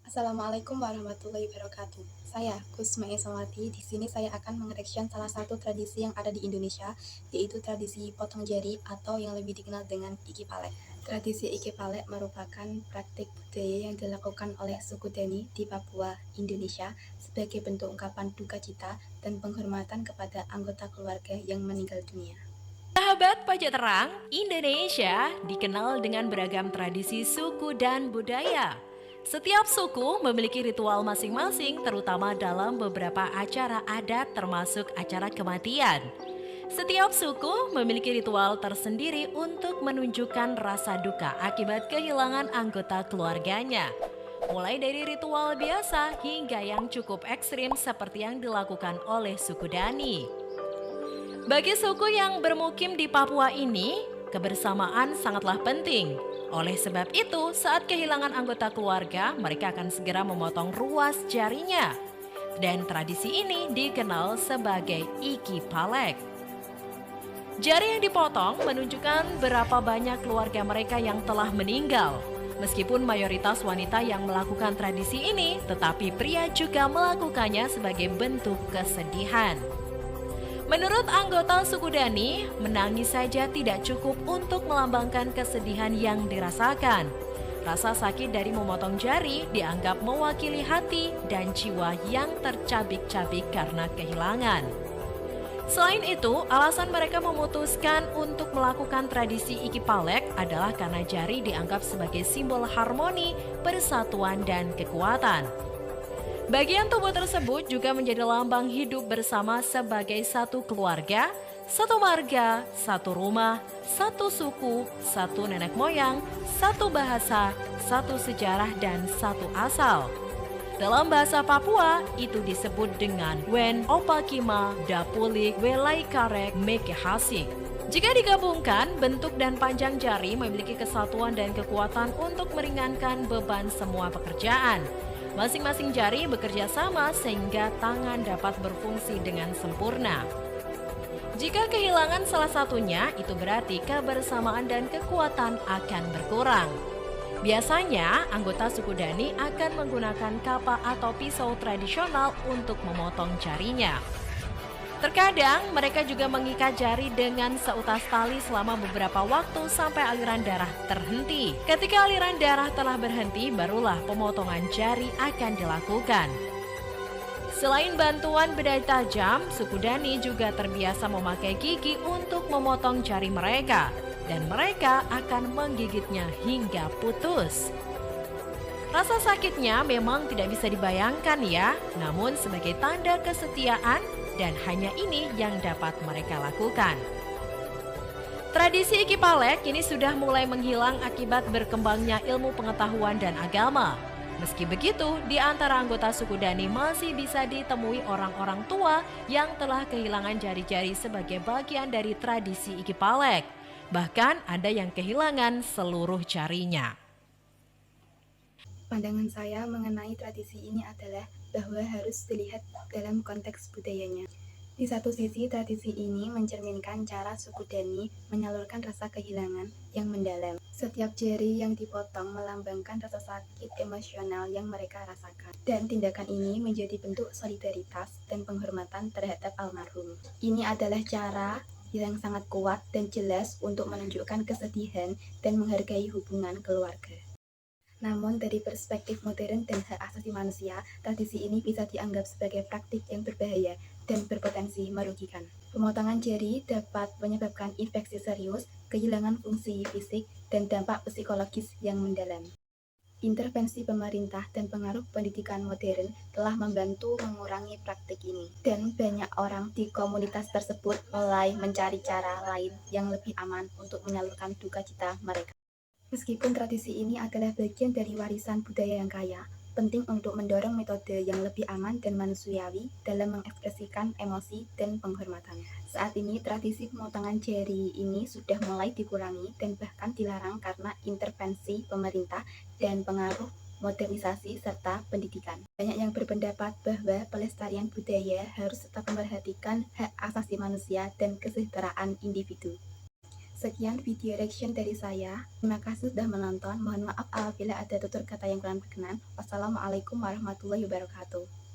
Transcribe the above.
Assalamualaikum warahmatullahi wabarakatuh. Saya Kusma Ismawati. Di sini saya akan mengereaction salah satu tradisi yang ada di Indonesia, yaitu tradisi potong jari atau yang lebih dikenal dengan Iki Palek. Tradisi Iki Palek merupakan praktik budaya yang dilakukan oleh suku Dani di Papua, Indonesia, sebagai bentuk ungkapan duka cita dan penghormatan kepada anggota keluarga yang meninggal dunia. Sahabat Pajak Terang, Indonesia dikenal dengan beragam tradisi suku dan budaya. Setiap suku memiliki ritual masing-masing, terutama dalam beberapa acara adat termasuk acara kematian. Setiap suku memiliki ritual tersendiri untuk menunjukkan rasa duka akibat kehilangan anggota keluarganya. Mulai dari ritual biasa hingga yang cukup ekstrim seperti yang dilakukan oleh suku Dani. Bagi suku yang bermukim di Papua ini, kebersamaan sangatlah penting. Oleh sebab itu, saat kehilangan anggota keluarga, mereka akan segera memotong ruas jarinya. Dan tradisi ini dikenal sebagai Iki Palek. Jari yang dipotong menunjukkan berapa banyak keluarga mereka yang telah meninggal. Meskipun mayoritas wanita yang melakukan tradisi ini, tetapi pria juga melakukannya sebagai bentuk kesedihan. Menurut anggota suku Dani, menangis saja tidak cukup untuk melambangkan kesedihan yang dirasakan. Rasa sakit dari memotong jari dianggap mewakili hati dan jiwa yang tercabik-cabik karena kehilangan. Selain itu, alasan mereka memutuskan untuk melakukan tradisi Iki Palek adalah karena jari dianggap sebagai simbol harmoni, persatuan, dan kekuatan. Bagian tubuh tersebut juga menjadi lambang hidup bersama sebagai satu keluarga, satu marga, satu rumah, satu suku, satu nenek moyang, satu bahasa, satu sejarah, dan satu asal. Dalam bahasa Papua, itu disebut dengan Wen Opakima Dapulik Welai Karek Mekehasik. Jika digabungkan, bentuk dan panjang jari memiliki kesatuan dan kekuatan untuk meringankan beban semua pekerjaan. Masing-masing jari bekerja sama sehingga tangan dapat berfungsi dengan sempurna. Jika kehilangan salah satunya, itu berarti kebersamaan dan kekuatan akan berkurang. Biasanya, anggota suku Dani akan menggunakan kapa atau pisau tradisional untuk memotong jarinya. Terkadang, mereka juga mengikat jari dengan seutas tali selama beberapa waktu sampai aliran darah terhenti. Ketika aliran darah telah berhenti, barulah pemotongan jari akan dilakukan. Selain bantuan bedai tajam, suku Dani juga terbiasa memakai gigi untuk memotong jari mereka. Dan mereka akan menggigitnya hingga putus. Rasa sakitnya memang tidak bisa dibayangkan ya, namun sebagai tanda kesetiaan dan hanya ini yang dapat mereka lakukan. Tradisi Iki Palek kini sudah mulai menghilang akibat berkembangnya ilmu pengetahuan dan agama. Meski begitu, di antara anggota suku Dani masih bisa ditemui orang-orang tua yang telah kehilangan jari-jari sebagai bagian dari tradisi Iki Palek. Bahkan ada yang kehilangan seluruh jarinya. Pandangan saya mengenai tradisi ini adalah bahwa harus dilihat dalam konteks budayanya. Di satu sisi, tradisi ini mencerminkan cara suku Dani menyalurkan rasa kehilangan yang mendalam. Setiap jari yang dipotong melambangkan rasa sakit emosional yang mereka rasakan. Dan tindakan ini menjadi bentuk solidaritas dan penghormatan terhadap almarhum. Ini adalah cara yang sangat kuat dan jelas untuk menunjukkan kesedihan dan menghargai hubungan keluarga. Namun dari perspektif modern dan hak asasi manusia, tradisi ini bisa dianggap sebagai praktik yang berbahaya dan berpotensi merugikan. Pemotongan jari dapat menyebabkan infeksi serius, kehilangan fungsi fisik, dan dampak psikologis yang mendalam. Intervensi pemerintah dan pengaruh pendidikan modern telah membantu mengurangi praktik ini, dan banyak orang di komunitas tersebut mulai mencari cara lain yang lebih aman untuk menyalurkan duka cita mereka. Meskipun tradisi ini adalah bagian dari warisan budaya yang kaya, penting untuk mendorong metode yang lebih aman dan manusiawi dalam mengekspresikan emosi dan penghormatan. Saat ini, tradisi pemotongan jari ini sudah mulai dikurangi dan bahkan dilarang karena intervensi pemerintah dan pengaruh modernisasi serta pendidikan. Banyak yang berpendapat bahwa pelestarian budaya harus tetap memperhatikan hak asasi manusia dan kesejahteraan individu. Sekian video reaction dari saya. Terima kasih sudah menonton. Mohon maaf apabila ada tutur kata yang kurang berkenan. Wassalamualaikum warahmatullahi wabarakatuh.